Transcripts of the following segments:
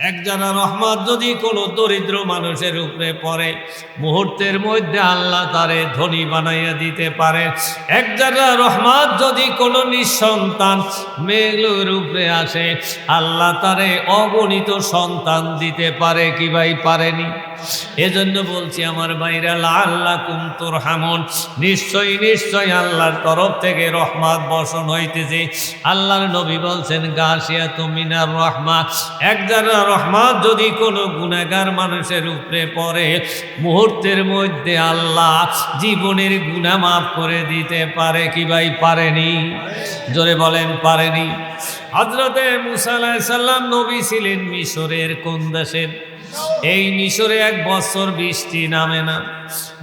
একজানা রহমত যদি কোনো দরিদ্র মানুষের উপরে পড়ে, মুহূর্তের মধ্যে আল্লাহ তারে ধনী বানাইয়া দিতে পারে। একজানা রহমত যদি কোনো নিঃসন্তান মেয়েগুলোর উপরে আসে, আল্লাহ তারে অগণিত সন্তান দিতে পারে কি ভাই পারেনি? এজন্য বলছি আমার ভাইরা, লাআল্লাকুম তুরহামুন, নিশ্চয়ই নিশ্চয়ই আল্লাহর তরফ থেকে রহমত বর্ষণ হইতেছে। আল্লাহর নবী বলছেন গাশিয়াতুম মিনার রহমাত, একজানা রহমত যদি কোনো গুনাহগার মানুষের উপরে পড়ে, মুহূর্তের মধ্যে আল্লাহ জীবনের গুনাহ মাফ করে দিতে পারে কি ভাই পারেনি? জোরে বলেন পারেনি? হযরতে মূসা আলাইহিস সালাম নবী ছিলেন মিশরের কোন দেশের? এই মিশরে 1 বছর বৃষ্টি নামে না।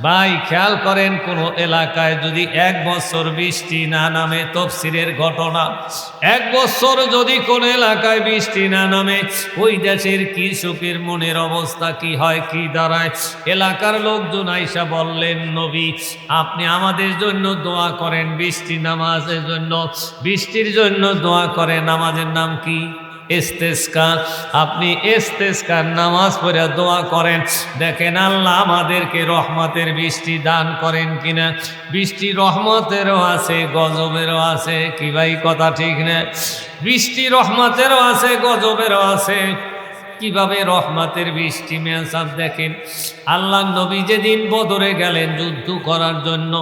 ভাই খেয়াল করেন, কোন এলাকায় যদি 1 বছর বৃষ্টি না নামে, তাফসীরের ঘটনা, 1 বছর যদি কোন এলাকায় বৃষ্টি না নামে, ওই দেশের কৃষকের মনের অবস্থা কি হয়, কি দাঁড়ায়? এলাকার লোকজন আইসা বললেন, নবী আপনি আমাদের জন্য দোয়া করেন, বৃষ্টি নামাজের জন্য, বৃষ্টির জন্য দোয়া করেন। নামাজের নাম কি? ইস্তেসকা। আপনি ইস্তেসকার নামাজ পড়ে দোয়া করেন, দেখেন আল্লাহ আমাদেরকে রহমতের বৃষ্টি দান করেন কিনা। বৃষ্টি রহমতেরও আছে, গজবেরও আছে কি ভাই, কথা ঠিক না? বৃষ্টি রহমতেরও আছে, গজবেরও আছে। কিভাবে রহমতের বৃষ্টি মেয়াসাব দেখেন। আল্লাহ নবী যেদিন বদরে গেলেন যুদ্ধ করার জন্য,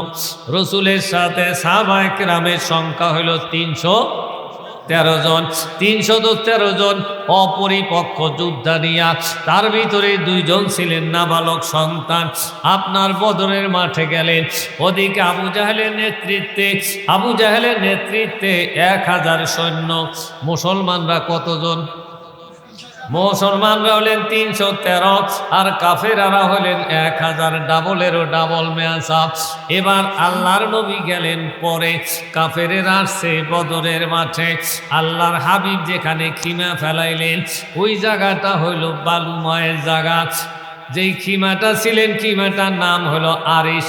রসুলের সাথে সাহাবায়ে কেরামের সংখ্যা হলো 313 জন। 313 জন অপরিপক্ষ যোদ্ধা নিয়া, তার ভিতরে 2 জন ছিলেন নাবালক সন্তান। আপনার বদরের মাঠে গেলেন, ওদিকে আবু জাহেলের নেতৃত্বে 1000 সৈন্য। মুসলমানরা কতজন? মুসলমানরা হলেন 313 আর কাফেরারা হলেন 1000, ডাবলেরও ডাবল মেয়াসাব। এবার আল্লাহর নবী গেলেন পরে, কাফেরেরা আসছে বদরের মাঠে। আল্লাহর হাবিব যেখানে খিমা ফেলাইলেন, ওই জায়গাটা হইল বালুময়ের জায়গা। যেই খিমাটা ছিলেন, খিমাটার নাম হলো আরিশ।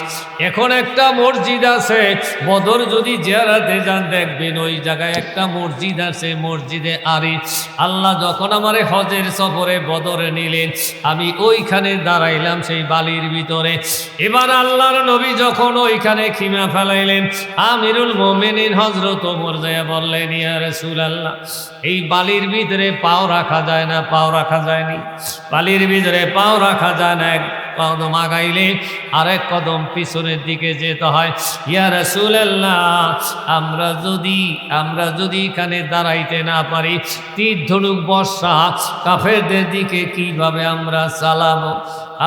এখন একটা মসজিদ আছে, বদর যদি জিয়ারতে যান দেখবেন ওই জায়গায় একটা মসজিদ আছে, মসজিদে আরিশ। আল্লাহ যখন আমারে হজের সফরে বদরে নিলেন, আমি ওইখানে দাঁড়াইলাম সেই বালির ভিতরে। এবার আল্লাহর নবী যখন ওইখানে খিমা ফেলাইলেন, আমিরুল মুমিনিন হযরত ওমর যায়া বললেন, ইয়া রাসূলুল্লাহ এই বালির ভিতরে পাও রাখা যায় না? পাও রাখা যায়নি, বালির ভিতরে পাও রাখা যায় না। এক কদম আগাইলে আরেক কদম পিছনের দিকে যেতে হয়। ইয়া রাসূলুল্লাহ আমরা যদি এখানে দাঁড়াইতে না পারি, তীর ধনুক বর্ষা কাফেরদের দিকে কিভাবে আমরা চালাবো?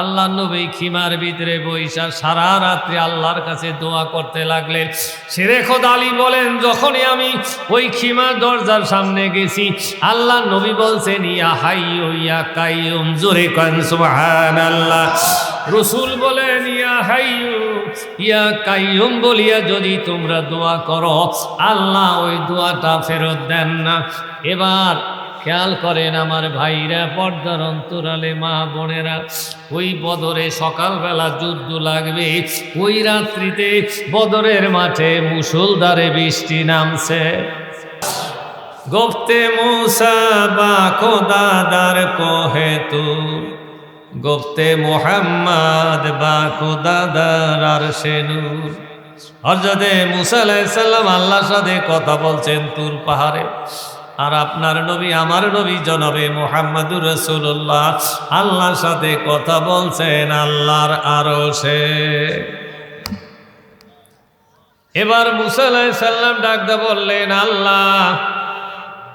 আল্লাহ নবী খিমার ভিতরে বৈশা সারা রাত্রি আল্লাহর কাছে দোয়া করতে লাগলেন। শেরে খোদা আলী বলেন, যখনই আমি ওই খিমার দরজার সামনে গেছি, আল্লাহ নবী বলছেন, ইয়া হাইয়ু ইয়া কাইয়ুম, জোরে কন সুবহানাল্লাহ। রাসূল বলেন, ইয়া হাইয়ু ইয়া কাইয়ুম বলিয়া যদি তোমরা দোয়া করো, আল্লাহ ওই দোয়াটা ফেরত দেন না। এবার খেয়াল করেন আমার ভাইরা, পর্দার অন্তরালে মা বোনেরা, ওই বদরে সকালবেলা যুদ্ধ লাগবে, ওই রাত্রিতে বদরের মাঠে মুষলধারে বৃষ্টি নামছে। গফতে মূসা বা খোদাদার কোহে তুর, গফতে মুহাম্মদ বা খোদাদার আরশে নূর। হযরতে মূসা আলাইহিস সালাম আল্লাহর সাথে কথা বলছেন তুর পাহাড়ে, আর আপনার নবী আমার নবী জনাবে মুহাম্মদুর রাসূলুল্লাহ আল্লাহর সাথে কথা বলছেন আল্লাহর আরশে। এবার মূসা আলাইহিস সালাম ডাকতে বললেন, আল্লাহ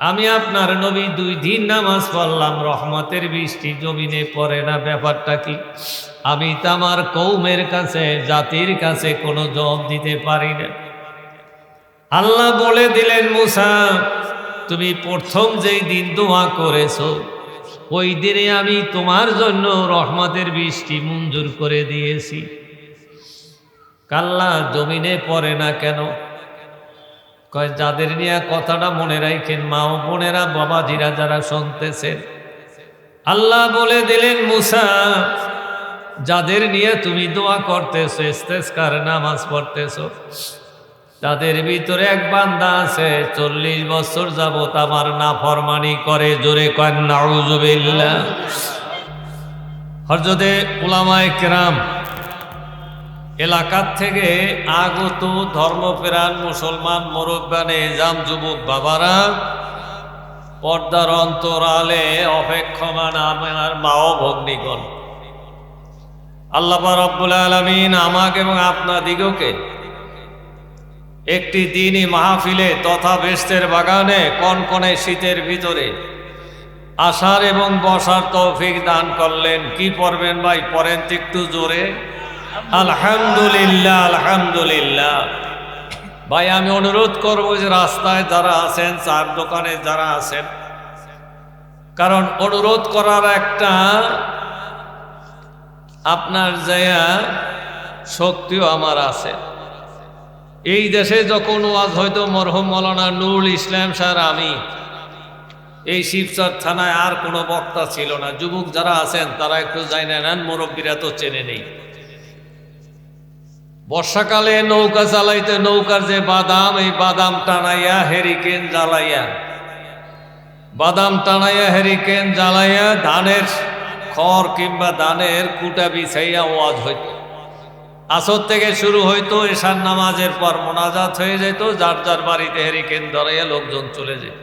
আমি আপনার নবী 2 দিন নামাজ পড়লাম, রহমতের বৃষ্টি জমিনে পড়ে না, ব্যাপারটা কি? আমি তো আমার কওমের কাছে, জাতির কাছে কোনো জবাব দিতে পারি না। আল্লাহ বলে দিলেন, মূসা তুমি প্রথম যেই দিন দোয়া করেছো, ওই দিনে আমি তোমার জন্য রহমতের বৃষ্টি মঞ্জুর করে দিয়েছি। কাল্লা জমিনে পড়ে না কেন? কয় যাদের নিয়ে কথাটা মনে রাখেন, মা ও বোনেরা, বাবাজিরা যারা শুনতেছেন, আল্লাহ বলে দিলেন, মূসা যাদের নিয়ে তুমি দোয়া করতেছো, ইস্তেসকার নামাজ পড়তেছো, তাদের ভিতরে এক বান্দা আছে 40 বছর যাবত আমার নাফরমানি করে, জোরে কন নাউযুবিল্লাহ। হযরতে উলামায়ে কেরাম, এলাকার থেকে আগত ধর্মপ্রাণ মুসলমান মুরব্বানে জাম যুবক বাবারা, পর্দার অন্তরালে অপেক্ষমান আমার মা ও ভগ্নীগণ, আল্লাহ রাব্বুল আলামিন আমাকে এবং আপনাদিগকে একটি দিনই মাহফিলে তথা বেহেশতের বাগানে কনকনে শীতের ভিতরে আসার এবং বসার তৌফিক দান করলেন। কি পড়বেন ভাই? পড়েন তো একটু জোরে, আলহামদুলিল্লাহ আলহামদুলিল্লাহ। ভাই আমি অনুরোধ করবো যে রাস্তায় যারা আছেন, চার দোকানে যারা আছেন, কারণ অনুরোধ করার একটা আপনার জায়গা শক্তিও আমার আছে। এই দেশে যখন ওয়াজ হয়তো মরহুম মৌলানা নুরুল ইসলাম স্যার, আমি এই শিবচর থানায় আর কোনো বক্তা ছিল না। যুবক যারা আছেন তারা একটু জানেন, নেন, মুরব্বীরা তো চেনে নেই। বর্ষাকালে নৌকা চালাইতে নৌকার যে বাদাম, এই বাদাম টানাইয়া হেরিকেন জ্বালাইয়া, বাদাম টানাইয়া হেরিকেন জ্বালাইয়া ধানের খড় কিংবা ধানের কুটা বিছাইয়া ওয়াজ হইত। আসর থেকে শুরু হইতো, এশার নামাজের পর মোনাজাত হয়ে যেত, যার যার বাড়িতে হেরিকেন ধরাইয়া লোকজন চলে যেত।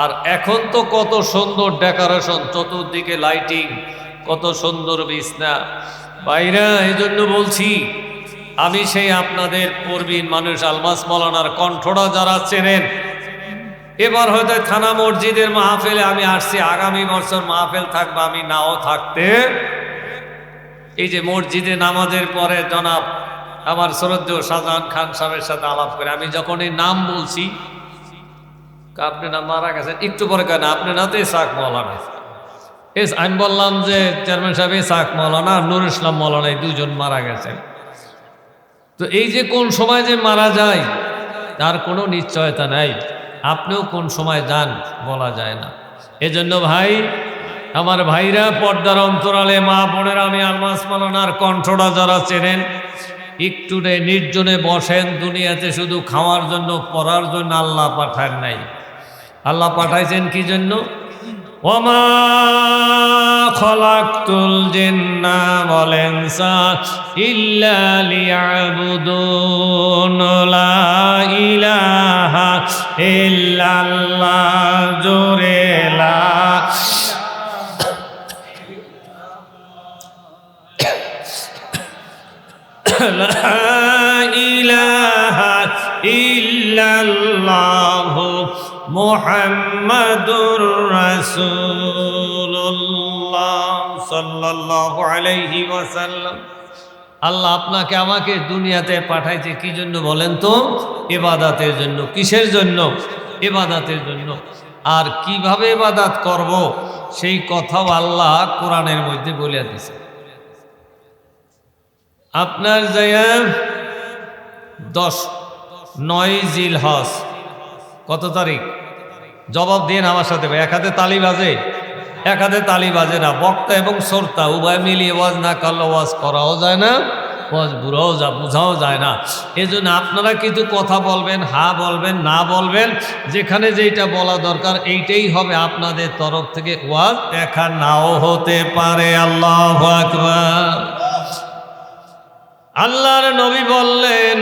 আর এখন তো কত সুন্দর ডেকোরেশন, চতুর্দিকে লাইটিং, কত সুন্দর বিছনা। বাইরা এই জন্য বলছি, আমি সেই আপনাদের প্রবীণ মানুষ আলমাস মৌলানার কণ্ঠটা যারা চেনেন, এবার হয়তো থানা মসজিদের মাহফিলে আমি আসছি, আগামী বছর মাহফিল থাকবে, আমি নাও থাকতে এই যে মসজিদে নামাজের পরে জনাব আমার শ্রদ্ধেয় শাহজাহান খান সাহেবের সাথে আলাপ করে আমি যখন এই নাম বলছি, আপনি না মারা গেছেন, একটু পরে কেন আপনি না তো ইসহাক মৌলানা, আমি বললাম যে চেয়ারম্যান সাহেব ইসহাক মৌলানা, নুর ইসলাম মৌলানা, এই দুজন মারা গেছেন। তো এই যে কোন সময় যে মারা যায় তার কোনো নিশ্চয়তা নাই, আপনিও কোন সময় যান বলা যায় না। এজন্য ভাই, আমার ভাইরা, পর্দার অন্তরালে মা বোনেরা, আমি আলমাস মৌলানার কণ্ঠটা যারা চেনেন, একটু নির্জনে বসেন। দুনিয়াতে শুধু খাওয়ার জন্য, পড়ার জন্য আল্লাহ পাঠান নাই। আল্লাহ পাঠাইছেন কি জন্য? ওমা খলাকতুল জিন্না ওয়াল ইনসা ইল্লা লিয়াবুদুন, লা ইলাহা ইল্লাল্লাহ, জোরে লা ইলাহা ইল্লাল্লাহ মুহাম্মাদুর রাসূলুল্লাহ সাল্লাল্লাহু আলাইহি ওয়াসাল্লাম। আল্লাহ আপনাকে আমাকে দুনিয়াতে পাঠাইছে কি জন্য বলেন তো? ইবাদতের জন্য। কিসের জন্য? ইবাদতের জন্য। আর কিভাবে ইবাদত করব সেই কথাও আল্লাহ কোরআনের মধ্যে বলে দিয়েছে। আপনার জায়গা 9 জিলহজ, কত তারিখ? জবাব দিন আমার সাথে ভাই। এক হাতে তালি বাজে, এক হাতে তালি বাজে না। বক্তা এবং শ্রোতা উভয় মিলিয়ে ওয়াজ না করলে ওয়াজ করাও যায় না, ওয়াজ বুঝাও যায় না। এজন্য আপনারা কিন্তু কথা বলবেন, হ্যাঁ বলবেন, না বলবেন, যেখানে যেটা বলা দরকার এইটাই হবে। আপনাদের তরফ থেকে ওয়াজ দেখা নাও হতে পারে। আল্লাহু আকবার। আল্লাহর নবী বললেন,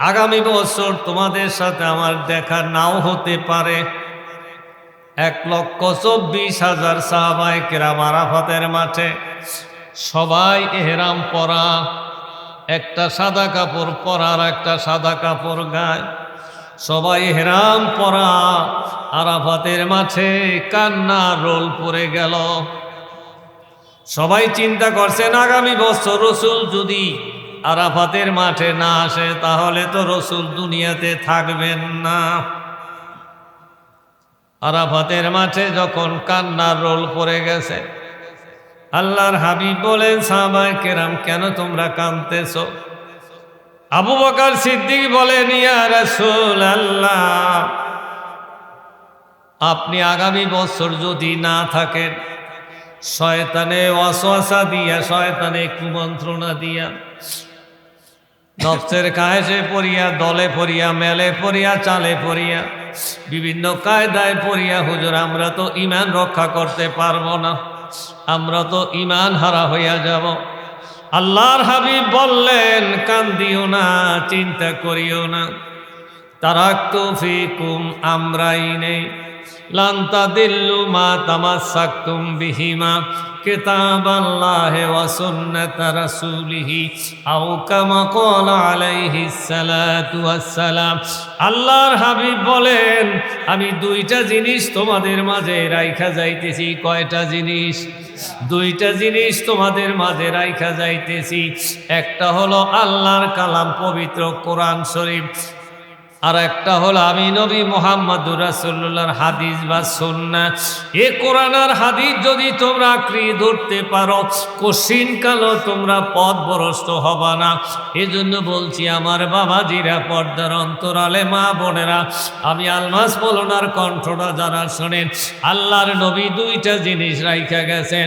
আগামী বছর তোমাদের সাথে আমার দেখা নাও হতে পারে। 1,24,000 সাহাবায়ে কেরাম আরাফাতের মাঠে, সবাই এহরাম পরা, একটা সাদা কাপড় পরা আর একটা সাদা কাপড় গায়ে, সবাই এহরাম পরা আরাফাতের মাঠে। কান্না রোল পড়ে গেল। সবাই চিন্তা করছেন, আগামী বছর রসুল যদি আরাফাতের মাঠে না আসে তাহলে তো রসুল দুনিয়াতে থাকবেন না। আরাফাতের মাঠে যখন কান্নার রোল পড়ে গেছে, আল্লাহর হাবিব বলেন, সাহাবায়ে কেরাম কেন তোমরা কাঁদতেছ? আবু বকর সিদ্দিক বলেন, ইয়া রাসূলুল্লাহ, আপনি আগামী বছর যদি না থাকেন, শয়তানে ওয়াসওয়াসা দিয়া, শয়তানে কুমন্ত্রণা দিয়া নফসের কায়েসে পড়িয়া, দলে পড়িয়া, মেলে পড়িয়া, চালে পড়িয়া, বিভিন্ন কায়দায় পড়িয়া হুজুর আমরা তো ঈমান রক্ষা করতে পারবো না, আমরা তো ঈমান হারা হইয়া যাব। আল্লাহর হাবিব বললেন, কান্দিও না, চিন্তা করিও না, তারাক্তু ফিকুম আমরাইনে লান তাদিল্লু মা তামাসসাকতুম বিহিমা কিতাবাল্লাহি ওয়া সুন্নাত রাসূলিহি আও কামা ক্বালা আলাইহিস সালাতু ওয়াস সালাম। আল্লাহর হাবিব বলেন, আমি দুইটা জিনিস তোমাদের মাঝে রাইখা যাইতেছি। কয়টা জিনিস? দুইটা জিনিস তোমাদের মাঝে রাইখা যাইতেছি। একটা হলো আল্লাহর কালাম পবিত্র কোরআন শরীফ, আর একটা হলো আমি নবী মুহাম্মদুর রাসূলুল্লাহর হাদিস বা সুন্নাহ। এই কোরআন আর হাদিস যদি তোমরা আঁকড়ে ধরতে পারো, কঠিন কালো তোমরা পথভ্রষ্ট হবা না। এজন্য বলছি আমার বাবাজিরা, পর্দার অন্তরালে মা বোনেরা, আমি আলমাস বলনার কণ্ঠটা যারা শোনেন, আল্লাহর নবী দুইটা জিনিস রাইখা গেছে।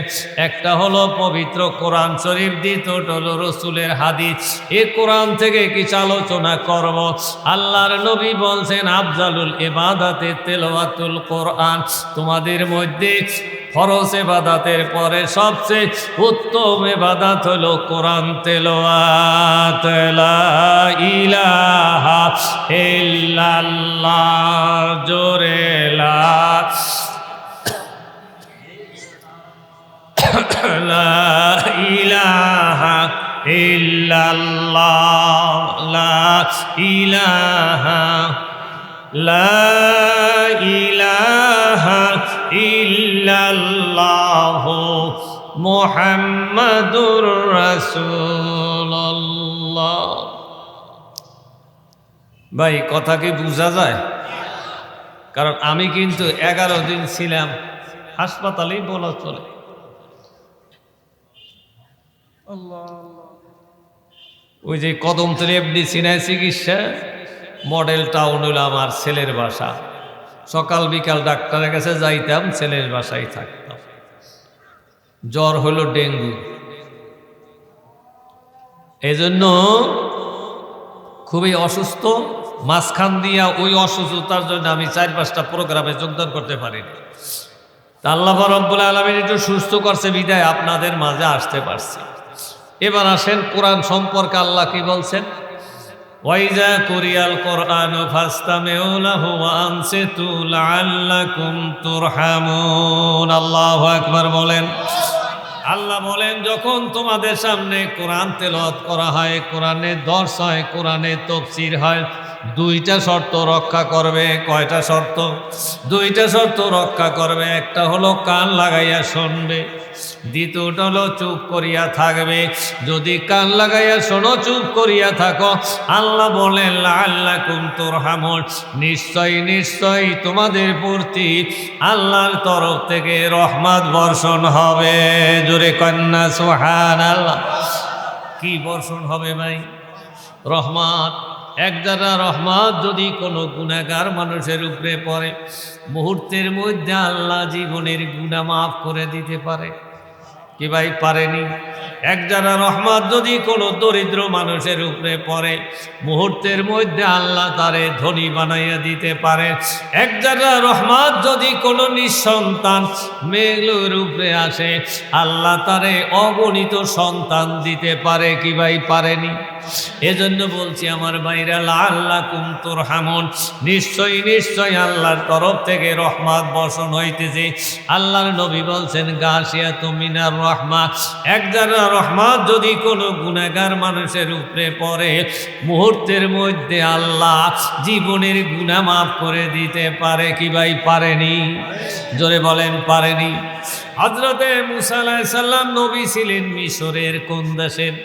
একটা হলো পবিত্র কোরআন শরীফ, দ্বিতীয়টা হলো রসুলের হাদিস। এই কোরআন থেকে কিছু আলোচনা করব। আল্লাহর নবী বলছেন, আফজালুল ইবাদাতে তিলাওয়াতুল কোরআন। তোমাদের মধ্যে ফরজ ইবাদতের পরে সবচেয়ে উত্তম ইবাদত হলো কোরআন তেলাওয়াত। লা ইলাহা ইল্লাল্লাহ, জোরে লা ইলাহা ইল্লাল্লাহ, লা ইলাহা, লা ইলাহা ইল্লাল্লাহ মুহাম্মাদুর রাসূলুল্লাহ। ভাই কথা কি বোঝা যায়? কারণ আমি কিন্তু 11 দিন ছিলাম হাসপাতালেই বলা চলে। ওই যে কদমতলী এফডি সিনায় চিকিৎসা, মডেল টাউন হইল আমার ছেলের বাসা। সকাল বিকাল ডাক্তারের কাছে যাইতাম, ছেলের বাসায় থাকতাম। জ্বর হইল ডেঙ্গু, এজন্য খুবই অসুস্থ। মাঝখান দিয়া ওই অসুস্থতার জন্য আমি 4-5টা প্রোগ্রামে যোগদান করতে পারিনি। আল্লাহ রাব্বুল আলামিন একটু সুস্থ করছে বিদায় আপনাদের মাঝে আসতে পারছি। এবার আসেন কোরআন সম্পর্কে আল্লাহ কি বলছেন। ওয়াইজা কুরিয়াল কোরআন ফাসতামিউ লাহু ওয়া আনসিতু লাআল্লাকুম তুরহামুন। আল্লাহু আকবার বলেন। আল্লাহ বলেন, যখন তোমাদের সামনে কোরআন তেলাওয়াত করা হয়, কোরআনের দর্স হয়, কোরআনের তাফসীর হয়, দুইটা শর্ত রক্ষা করবে। কয়টা শর্ত? দুইটা শর্ত রক্ষা করবে। একটা হলো কান লাগাইয়া শুনবে, দ্বিতীয়টা হলো চুপ করিয়া থাকবে। যদি কান লাগাইয়া শোনো, চুপ করিয়া থাকো, আল্লাহ বলেন লাআল্লাকুম তুরহামুন, নিশ্চয় নিশ্চয় তোমাদের প্রতি আল্লাহর তরফ থেকে রহমত বর্ষণ হবে। জোরে কন্যা সুবহানাল্লাহ। কি বর্ষণ হবে ভাই? রহমত। এক যারা রহমত যদি কোনো গুনাহগার মানুষের উপরে পড়ে, মুহূর্তের মধ্যে আল্লাহ জীবনের গুনাহ মাফ করে দিতে পারে। কি ভাই পারেনি? এক যারা রহমত যদি কোনো দরিদ্র মানুষের উপরে পড়ে, মুহূর্তের মধ্যে আল্লাহ তারে ধনী বানাইয়া দিতে পারে। এক যারা রহমত যদি কোনো নিঃসন্তান মেয়ের উপরে আসে, আল্লাহ তারে অগণিত সন্তান দিতে পারে। কি ভাই পারেনি? এজন্য বলছি আমার ভাইরা, লাআল্লাকুম তুরহামুন, নিশ্চয়ই নিশ্চয়ই আল্লাহর তরফ থেকে রহমত বর্ষণ হইতেছে। আল্লাহর নবী বলছেন, গাশিয়াতু মিনার রহমাত, এক যারা রহমত যদি কোনো গুনাহগার মানুষের উপরে পড়ে, মুহূর্তের মধ্যে আল্লাহ জীবনের গুনাহ মাফ করে দিতে পারে। কি ভাই পারেনি? জোরে বলেন পারেনি? হযরতে মূসা আলাইহিস সালাম নবী ছিলেন মিশরের কোন দেশের?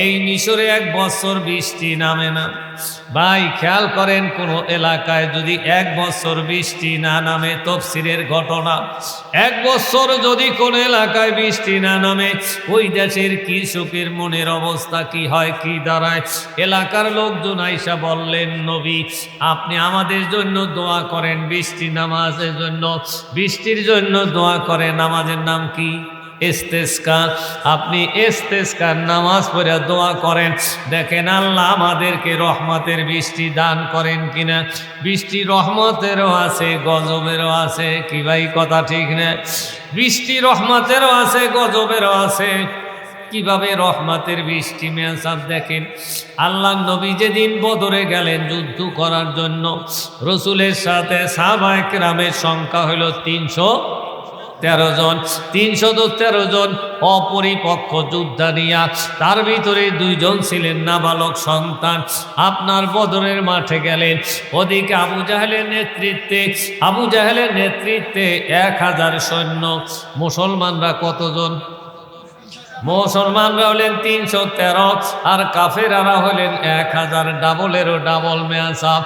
এই মিশরে 1 বছর বৃষ্টি নামে না। ভাই খেয়াল করেন, কোন এলাকায় যদি 1 বছর বৃষ্টি না নামে, তাফসীরের ঘটনা, 1 বছর যদি কোন এলাকায় বৃষ্টি না নামে, ওই দেশের কৃষকের মনের অবস্থা কি হয়, কি দাঁড়ায়। এলাকার লোকজন আইসা বললেন, নবী আপনি আমাদের জন্য দোয়া করেন, বৃষ্টি নামাজের জন্য, বৃষ্টির জন্য দোয়া করেন। নামাজের নাম কি? ইস্তেসকা, আপনি ইস্তেসকার নামাজ পড়ে দোয়া করেন, দেখেন আল্লাহ আমাদেরকে রহমতের বৃষ্টি দান করেন কিনা। বৃষ্টি রহমতেরও আছে, গজবেরও আছে, কি ভাই কথা ঠিক না? বৃষ্টি রহমতেরও আছে, গজবেরও আছে। কিভাবে রহমতের বৃষ্টি মেয়াসাব দেখেন, আল্লাহ নবী যেদিন বদরে গেলেন যুদ্ধ করার জন্য, রসুলের সাথে সাহাবায়ে কেরামের সংখ্যা হইল 313 জন। 313 জন অপরিপক্ষ যোদ্ধা নিয়া, তার ভিতরে 2 জন ছিলেন নাবালক সন্তান। আপনার বদরের মাঠে গেলেন, ওদিকে আবু জাহেলের নেতৃত্বে 1000 সৈন্য। মুসলমানরা কতজন? মুসলমানরা হলেন 313 আর কাফেরারা হলেন 1000, ডাবলেরও ডাবল মেয়াসাব।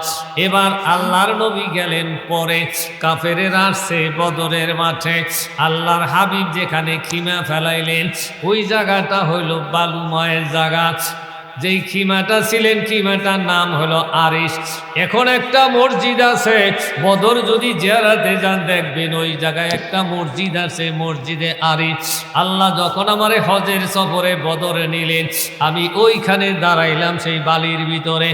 এবার আল্লাহর নবী গেলেন পরে, কাফেরেরা আসছে বদরের মাঠে। আল্লাহর হাবিব যেখানে খিমা ফেলাইলেন ওই জায়গাটা হইল বালুময়ের জায়গা। যেই খিমাটা ছিলেন, খিমাটার নাম হলো আরিশ। এখন একটা মসজিদ আছে, বদর যদি জিয়ারতে যান দেখবেন ওই জায়গায় একটা মসজিদ আছে, মসজিদে আরিশ। আল্লাহ যখন আমারে হজের সফরে বদরে নিলেন, আমি ওইখানে দাঁড়াইলাম সেই বালির ভিতরে।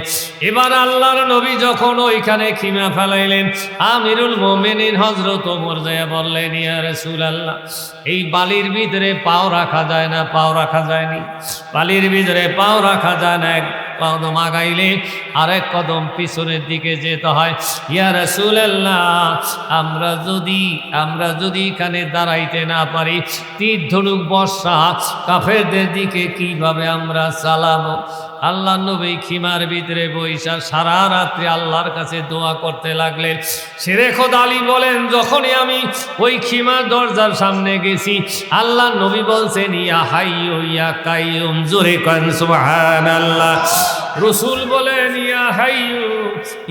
এবার আল্লাহর নবী যখন ওইখানে খিমা ফেলাইলেন, আমিরুল মোমিনিন হযরত ওমর যায়া বললেন, ইয়া রাসূলুল্লাহ, এই বালির ভিতরে পাও রাখা যায় না? পাও রাখা যায়নি, বালির ভিতরে পাও রাখা যায় না। এক কদম আগাইলে আরেক কদম পিছনের দিকে যেতে হয়। ইয়া রাসূলুল্লাহ, আমরা যদি এখানে দাঁড়াইতে না পারি, তীর ধনুক বর্ষা কাফেরদের দিকে কিভাবে আমরা চালাবো? আল্লাহ নবী খিমার ভিতরে বৈশা সারা রাত্রি আল্লাহর কাছে দোয়া করতে লাগলেন। শেরে খোদা আলী বলেন, যখনই আমি ওই খিমার দরজার সামনে গেছি, আল্লাহ নবী বলছেন, ইয়া হাইয়ু ইয়া কাইয়ুম, জোরে কন সুবহানাল্লাহ। রসুল বলেন, ইয়া হাইয়ু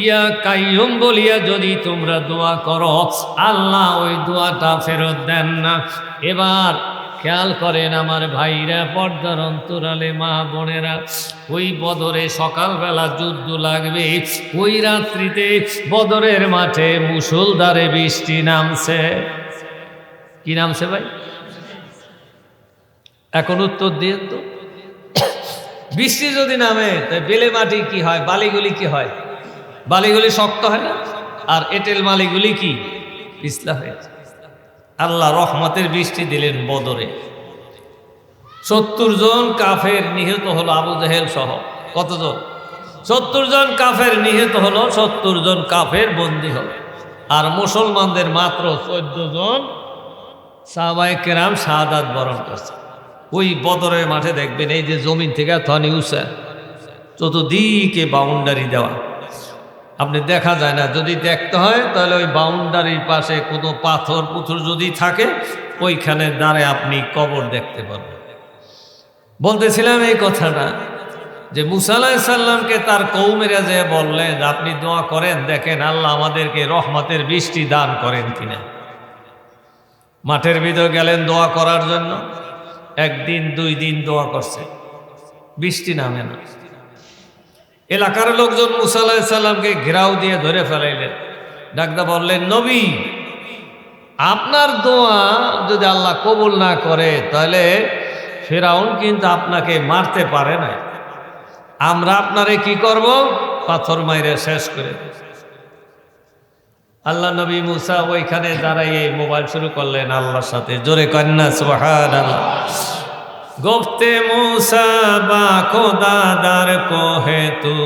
ইয়া কাইয়ুম বলিয়া যদি তোমরা দোয়া করো, আল্লাহ ওই দোয়াটা ফেরত দেন না। এবার খেয়াল করেন আমার ভাইরা, পর্দার অন্তরালে মা বোনেরা, ওই বদরে সকালবেলা যুদ্ধ লাগবে, ওই রাত্রিতে বদরের মাঠে মুষলধারে বৃষ্টি নামছে। কি নামছে ভাই? এখন উত্তর দিয়ে তো। বৃষ্টি যদি নামে তাই বেলে মাটি কি হয়? বালিগুলি কি হয়? বালিগুলি শক্ত হয় না, আর এঁটেল মালিগুলি কি পিছলা হয়ে যায়। আল্লাহ রহমতের বৃষ্টি দিলেন বদরে। 70 জন কাফের নিহত হলো, আবু জাহেল সহ। কতজন? 70 জন কাফের নিহত হলো, 70 জন কাফের বন্দী হলো। আর মুসলমানদের মাত্র 14 জন সাহাবায়ে কেরাম শাহাদাত বরণ করছে। ওই বদরের মাঠে দেখবেন এই যে জমিন থেকে থনি উঁচা, চতুর্দিকে বাউন্ডারি দেওয়া, আপনি দেখা যায় না। যদি দেখতে হয় তাহলে ওই বাউন্ডারির পাশে কোনো পাথর পুথর যদি থাকে, ওইখানে দাঁড়ায় আপনি কবর দেখতে পারবেন। বলতেছিলাম এই কথাটা যে মুসা আলাইহিস সালামকে তার কওমেরা যে বললেন, আপনি দোয়া করেন, দেখেন আল্লাহ আমাদেরকে রহমতের বৃষ্টি দান করেন কিনা। মাঠের ভিতর গেলেন দোয়া করার জন্য, 1 দিন 2 দিন দোয়া করছে, বৃষ্টি নামে না। এলাকার লোকজন মুসা আলাইহিস সালামকে ঘেরাও দিয়ে ধরে ফেলাইলেন, ডাকদা বললেন, নবী, আপনার দোয়া যদি আল্লাহ কবুল না করে তাহলে ফেরাউন কিন্তু আপনাকে মারতে পারে না, আমরা আপনারে কি করব? পাথর মাইরে শেষ করে দেব। আল্লাহ নবী মুসা ওইখানে দাঁড়াইয়ে মোবাইল শুরু করলেন আল্লাহর সাথে, জোরে কন্যা সুবহানাল্লাহ। গোফতে মুসা বা খোদা দার কো হে তু,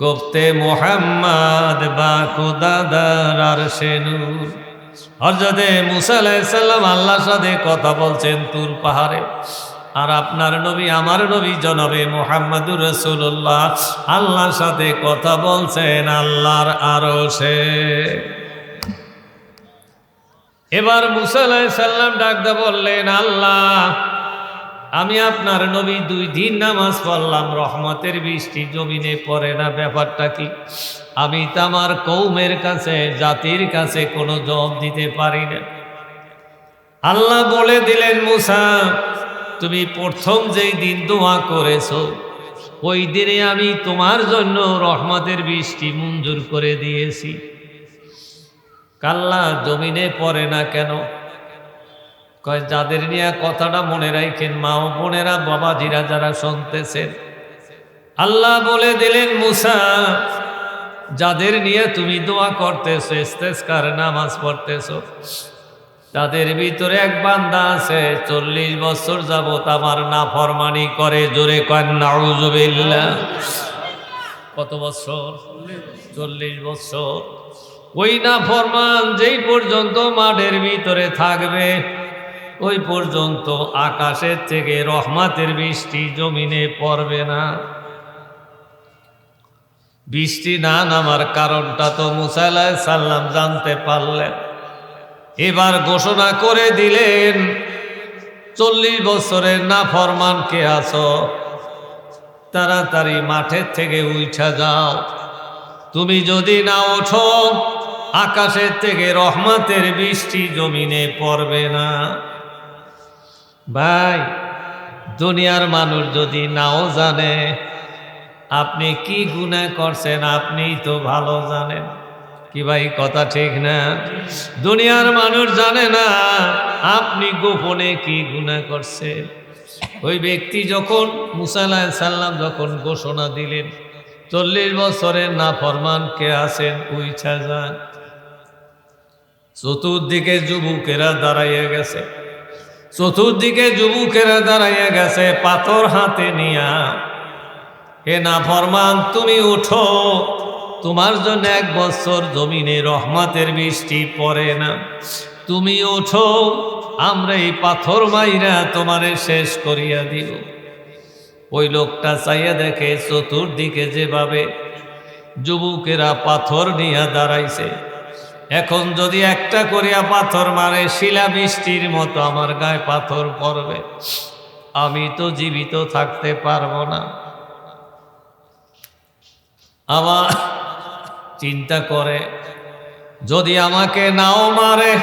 গোফতে মুহাম্মদ বা খোদা দার আরশে নূর। হযরতে মুসা আলাইহিস সালাম আল্লাহর সাথে কথা বলছেন তুর পাহাড়ে, আর আপনার নবী, আমার নবী জনাবে মুহাম্মদুর রাসূলুল্লাহ আল্লাহর সাথে কথা বলছেন আল্লাহর আরশে। এবার মুসা আলাইহিস সালাম ডাকদা বললেন, আল্লাহ, আমি আপনার নবী 2 দিন নামাজ পড়লাম, রহমতের বৃষ্টি জমিনে পড়ে না, ব্যাপারটা কি? আমি তো আমার কওমের কাছে, জাতির কাছে কোনো জবাব দিতে পারি না। আল্লাহ বলে দিলেন, মুসা, তুমি প্রথম যেই দিন দোয়া করেছো ওই দিনে আমি তোমার জন্য রহমতের বৃষ্টি মঞ্জুর করে দিয়েছি। কাল্লা, জমিনে পড়ে না কেন? কয় যাদের নিয়ে কথাটা মনে রাখেন, মা ও বোনেরা, বাবাজিরা যারা শুনতেছেন, আল্লাহ বলে দিলেন মুসা, যাদের নিয়ে তুমি দোয়া করতেছো, ইস্তেসকার নামাজ পড়তেছো, তাদের ভিতরে এক বান্দা আছে 40 বছর যাবত আমার নাফরমানি করে। জোরে কয় নাউযুবিল্লাহ। কত বছর? 40 বছর। ওই নাফরমান যেই পর্যন্ত মাঠের ভিতরে থাকবে, ওই পর্যন্ত আকাশের থেকে রহমতের বৃষ্টি জমিনে পড়বে না। বৃষ্টি না নামার কারণটা তো মুসা আলাইহিস সালাম জানতে পারলেন। এবার ঘোষণা করে দিলেন, 40 বছরের নাফরমান কে আছো, তাড়াতাড়ি মাঠের থেকে উঠা যাও। তুমি যদি না ওঠো, আকাশের থেকে রহমতের বৃষ্টি জমিনে পড়বে না। ভাই, দুনিয়ার মানুষ যদি নাও জানে আপনি কি গুনাহ করছেন, আপনিই তো ভালো জানেন। কি ভাই, কথা ঠিক না? দুনিয়ার মানুষ জানে না আপনি গোপনে কি গুনাহ করছেন। ওই ব্যক্তি যখন মুসা আলাইহিস সালাম যখন ঘোষণা দিলেন 40 বছরের নাফরমান কে আছেন, উইছা যান, চতুর্দিকে যুবকেরা দাঁড়াইয়া গেছে, চতুর্দিকে যুবকেরা দাঁড়াইয়া গেছে পাথর হাতে নিয়া। হে নাফরমান, তুমি উঠো, তোমার জন্য 1 বছর জমিনে রহমতের বৃষ্টি পড়ে না। তুমি ওঠো, আমরা এই পাথর মাইরা তোমারে শেষ করিয়া দিব। ওই লোকটা চাইয়া দেখে চতুর্দিকে যেভাবে যুবকেরা পাথর নিয়ে দাঁড়াইছে, এখন যদি একটা করিয়া পাথর মারে, শিলা বৃষ্টির মতো আমার গায়ে পাথর পড়বে, আমি তো জীবিত থাকতে পারবো না। আমার চিন্তা করে, যদি আমাকে নাও মারে,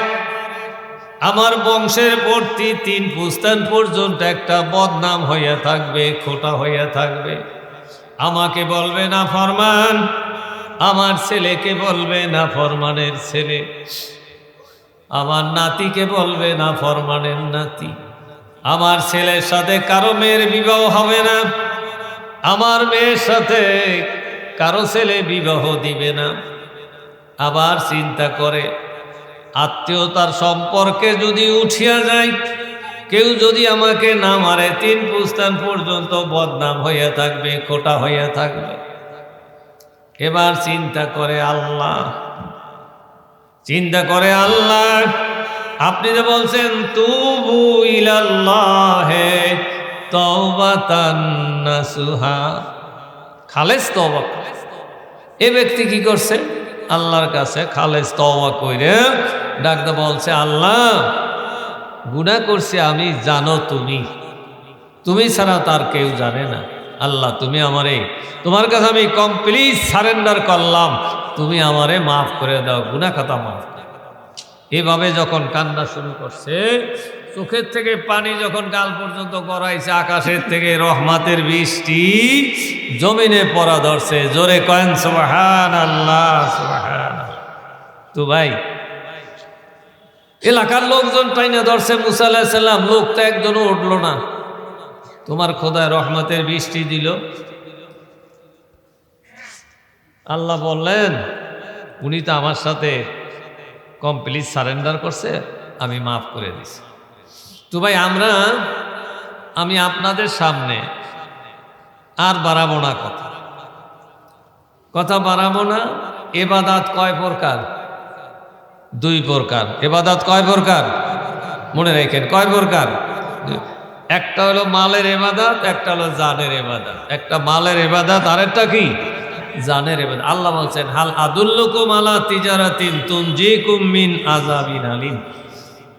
আমার বংশের প্রতি 3 পুস্তান পর্যন্ত একটা বদনাম হইয়া থাকবে, খোটা হইয়া থাকবে। আমাকে বলবে না ফরমান, আমার ছেলেকে বলবে না ফরমানের ছেলে, আমার নাতিকে বলবে না ফরমানের নাতি। আমার ছেলের সাথে কারো মেয়ের বিবাহ হবে না, আমার মেয়ের সাথে কারো ছেলে বিবাহ দিবে না। আবার চিন্তা করে, আত্মীয়তার সম্পর্কে যদি উঠিয়া যায়, কেউ যদি আমাকে না মারে, 3 পুস্তান পর্যন্ত বদনাম হইয়া থাকবে, খোটা হইয়া থাকবে। এবার চিন্তা করে আল্লাহ, চিন্তা করে আল্লাহ, আপনি যে বলছেন তুবু ইলাল্লাহি তাওবাতান নাসুহা, খালেস তওবা। এই ব্যক্তি কি করছে? আল্লাহর কাছে খালেস তওবা কইরে ডাকতে বলছে, আল্লাহ গুনাহ করছি আমি, জানো তুমি ছাড়া তার কেউ জানে না। আল্লাহ তুমি আমারে, তোমার কাছে আমি কমপ্লিট সারেন্ডার করলাম, তুমি আমারে মাফ করে দাও, গুনাহ খাতা মাফ। এভাবে যখন কান্না শুরু করছে, চোখের থেকে পানি যখন গাল পর্যন্ত গড়াইছে, আকাশের থেকে রহমতের বৃষ্টি জমিনে পড়া ধরছে। জোরে কয়েন সুবহানাল্লাহ, সুবহানাল্লাহ। তো ভাই, এলাকার লোকজন টাইনা ধরছে মুসা আলাইহিস সালাম, লোকটা একজনও উঠলো না। তোমার খোদায় রহমতের বৃষ্টি দিল। আল্লাহ বললেন, উনি তো আমার সাথে কমপ্লিট সারেন্ডার করছে, আমি মাফ করে দিছি। তো ভাই, আমি আপনাদের সামনে আর বাড়াবো না, কথা বাড়াবো না। ইবাদত কয় প্রকার? 2 প্রকার। ইবাদত কয় প্রকার? মনে রাখেন, কয় প্রকার? একটা হলো মালের ইবাদত, একটা হলো জানের ইবাদত। একটা মালের ইবাদত, আরেকটা কি? জানের ইবাদত। আল্লাহ বলছেন, হাল আদুল্লুকুম আলা তিজারাতিন তুনজিকুম মিন আযাবিন আলিম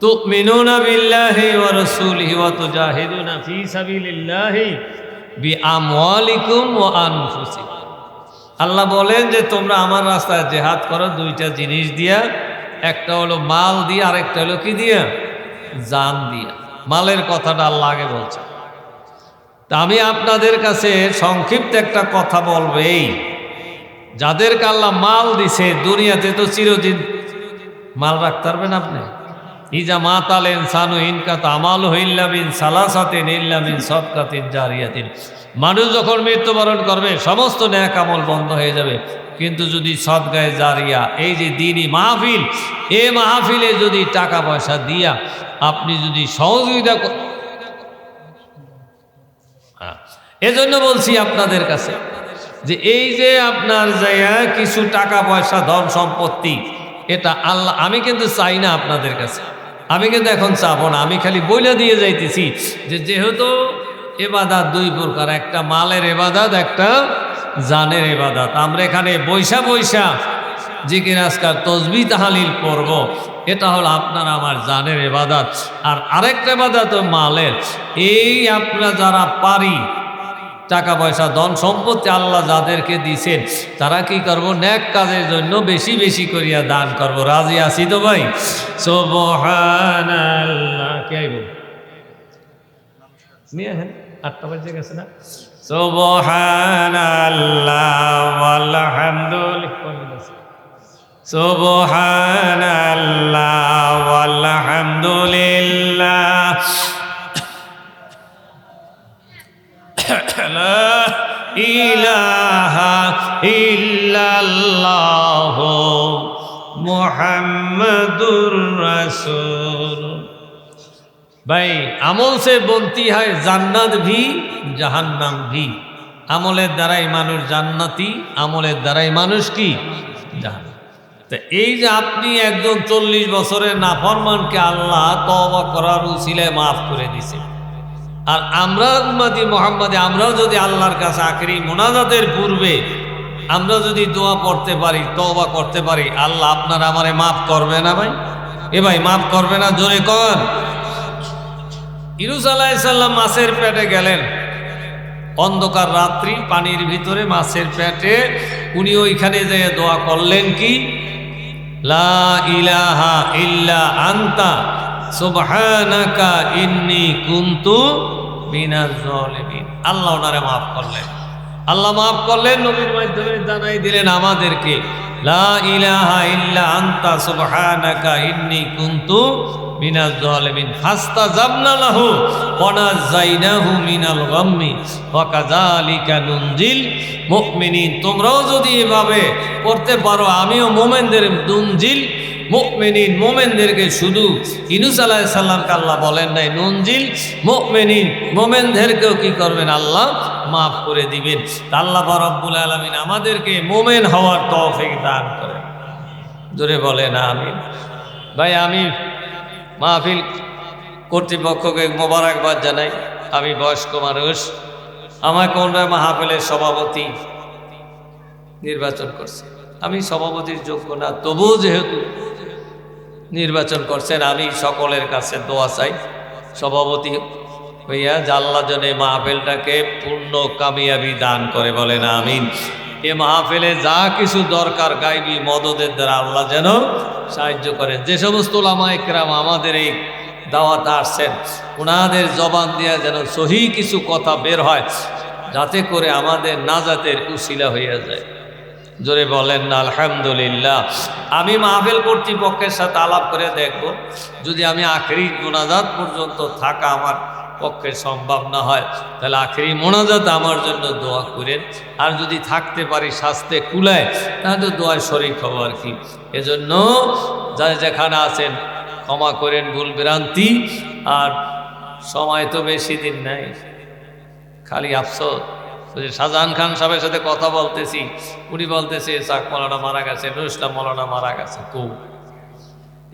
তুমিনুনা বিল্লাহি ওয়া রাসূলিহি ওয়া তুজাহিদুনা ফি সাবিলিল্লাহি বিআমওয়ালিকুম ওয়া আনফুসিকুম। আল্লাহ বলেন যে তোমরা আমার রাস্তায় জিহাদ করো 2টা জিনিস দিয়া, একটা হলো মাল দিয়া, আরেকটা হলো কি দিয়া? জান দিয়া। মালের কথাটা আল্লাহ আগে বলছে। তা আমি আপনাদের কাছে সংক্ষিপ্ত একটা কথা বলবো, এই যাদেরকে আল্লাহ মাল দিছে, দুনিয়াতে তো চিরদিন মাল রাখতে পারবেন আপনি? ইজা মাতাল ইনসানু ইনকাত আমালুহু ইল্লা মিন সালাসাতিন ইল্লা মিন সাদকাতিন জারিয়াতিন। মানুষ যখন মৃত্যুবরণ করবে সমস্ত নেক আমল বন্ধ হয়ে যাবে, কিন্তু যদি সদকায়ে জারিয়া, এই যে দ্বীনি মাহফিল, এই মাহফিলে যদি টাকা পয়সা দিয়া আপনি যদি সহযোগিতা এজন্য বলছি আপনাদের কাছে যে এই যে আপনার জায়গা কিছু টাকা পয়সা ধন সম্পত্তি, এটা আল্লাহ, আমি কিন্তু চাই না আপনাদের কাছে, আমি কিন্তু এখন চাবো না, আমি খালি বইলা দিয়ে যাইতেছি যে যেহেতু এবাদাত দুই প্রকার, একটা মালের এবাদাত, একটা জানের এবাদাত। আমরা এখানে বৈশা বৈশা জিকির আজকার তসবিহ তাহলিল পড়ব, এটা হলো আপনার আমার জানের এবাদাত। আর আরেকটা এবাদাত মালের, এই আপনারা যারা পারি টাকা পয়সা ধন সম্পত্তি আল্লাহ যাদেরকে দিছেন তারা কি করব, নেক কাজের জন্য বেশি বেশি করিয়া দান করব। রাজি আছি তো ভাই? সুবহানাল্লাহ। কে আইব নিয়ে হ্যাঁ 8টা বাজে গেছে না? সুবহানাল্লাহ ওয়ালহামদুলিল্লাহ, সুবহানাল্লাহ ওয়ালহামদুলিল্লাহ, লা ইলাহা ইল্লাল্লাহ মুহাম্মাদুর রাসূল। ভাই আমল সে বলতি হয় জান্নাত ভি জাহান্নাম ভি। আমলের দ্বারাই মানুষ জান্নাতি, আমলের দ্বারাই মানুষ কি জাহান্নাম। তো এই যে আপনি একজন 40 বছরের নাফরমানকে আল্লাহ তওবা করার উসিলায় মাফ করে দিয়েছে, আর আমরা উম্মতি মুহাম্মাদে আমরাও যদি আল্লাহর কাছে আখেরি মুনাজাতের পূর্বে আমরা যদি দোয়া পড়তে পারি, তওবা করতে পারি, আল্লাহ আপনার আমারে মাফ করবে না ভাই? এ ভাই মাফ করবে না? জোরে কর। ইউনূস আলাইহিস সালাম মাছের পেটে গেলেন, অন্ধকার রাত্রি, পানির ভিতরে মাছের পেটে, উনি ওইখানে যেয়ে দোয়া করলেন কি, লা ইলাহা ইল্লা আনতা সুবহানাকা ইন্নী কুনতু মিনাজ জালিমিন। আল্লাহ ওনারে মাফ করলেন, আল্লাহ মাফ করলেন, নবীর মাধ্যমে জানাই দিলেন আমাদেরকে, লা ইলাহা ইল্লা আনতা সুবহানাকা ইন্নী কুনতু মিনাজ জালিমিন। ফাস্তাজাবনা লাহু ওয়া নাযায়নাহু মিনাল গাম্মি ওয়া কাযালিকা নুনজিল মুমিনিন। তোমরাও যদি এভাবে করতে পারো, আমিও মুমিনদের নুনজিল মুমিনিন, মুমিনদেরকে, শুধু ইউনূস আলাইহিস সালামকে আল্লাহ বলেন নাই, নুনজিল মুমিনিন, মুমিনদেরকেও কি করবেন আল্লাহ মাফ করে দিবেন। আল্লাহ রব্বুল আলামিন আমাদেরকে মুমিন হওয়ার তৌফিক দান করেন। জোরে বলেন আমিন। ভাই আমি মাহফিল কর্তৃপক্ষকে মোবারকবাদ জানাই। আমি বয়স্ক মানুষ, আমার কোন মাহফিলের সভাপতি নির্বাচন করছে, আমি সভাপতির যোগ্য না, তবুও যেহেতু নির্বাচন করছেন, আমি সকলের কাছে দোয়া চাই সভাপতি হইয়া, যে আল্লাহ যেন এই মাহফিলটাকে পূর্ণ কামিয়াবি দান করে। বলেন আমিন। এ মাহফিলে যা কিছু দরকার গায়বী মদদের দ্বারা আল্লাহ যেন সাহায্য করেন। যে সমস্ত উলামায়ে কেরাম আমাদের এই দাওয়াতে আসছেন, ওনাদের জবান দিয়া যেন সহি কিছু কথা বের হয়, যাতে করে আমাদের নাজাতের উসিলা হইয়া যায়। জোরে বলেন না আলহামদুলিল্লাহ। আমি মাহফিল কর্তৃপক্ষের সাথে আলাপ করে দেখব, যদি আমি আখেরি মোনাজাত পর্যন্ত থাকা আমার পক্ষে সম্ভব না হয়, তাহলে আখেরি মোনাজাত আমার জন্য দোয়া করেন। আর যদি থাকতে পারি, স্বাস্থ্যে কুলায়, তাহলে দোয়ায় শরীক হব আর কি। এজন্য যারা যেখানে আছেন ক্ষমা করেন ভুল ভ্রান্তি। আর সময় তো বেশি দিন নাই, খালি আফসোস। শাহজাহান খান সাহেবের সাথে কথা বলতেছি, উনি বলতেছে চাক মৌলানা মারা গেছে, নুরুল ইসলাম মৌলানা মারা গেছে।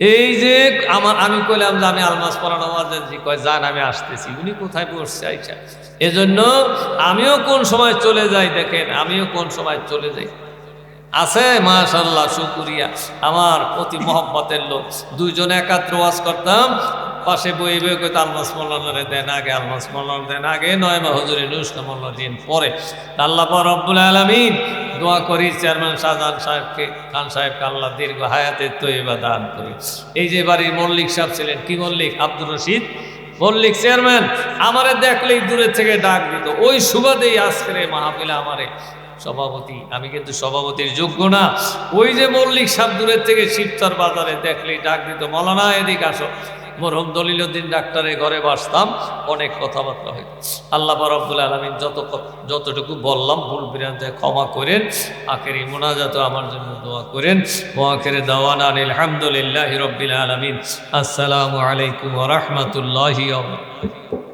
এই যে আমি কইলাম যে আমি আলমাস পড়ানো কয় যান আমি আসতেছি, উনি কোথায় বসছে আইসা। এজন্য আমিও কোন সময় চলে যাই, দেখেন আমিও কোন সময় চলে যাই। আছে মাশাআল্লাহ, শুকরিয়া, আমার অতি মহব্বতের লোক। দুইজন একাত্র ওয়াজ করতাম, পাশে বই বই কইতে আলমাস মোল্লারে দেন আগে, আলমাস মোল্লার দেন আগে, নয়মা হুজুরে নুরুল ইসলাম মোল্লা দিন পরে। আল্লাহ রব্বুল আলামিন দোয়া করি চেয়ারম্যান শাহজাহান সাহেবকে, খান সাহেবকে আল্লাহ দীর্ঘ হায়াতের তৈবা দান করি। এই যে বাড়ির মল্লিক সাহেব ছিলেন, কি মল্লিক, আব্দুর রশিদ মল্লিক চেয়ারম্যান, আমারে দেখলেই দূরের থেকে ডাক দিত। ওই সুবাদেই আজকের এই মাহফিলে আমারে সভাপতি, আমি কিন্তু সভাপতির যোগ্য না। ওই যে মল্লিক সাহেব দূরের থেকে শিবচর বাজারে দেখলেই ডাক দিত, মৌলানা এদিক আসো। মরহুম দলিলউদ্দিন ডাক্তারের ঘরে বসতাম, অনেক কথাবার্তা হইত। আল্লাহ রাব্বুল আলামিন যতটুকু বললাম ভুল বিরান্তে ক্ষমা করেন। আখেরি মোনাজাত আমার জন্য দোয়া করেন। ওয়া আখিরু দাওয়ানা আলহামদুলিল্লাহি রাব্বিল আলামিন। আসসালামু আলাইকুম ওয়া রাহমাতুল্লাহি ওয়া বারাকাতুহু।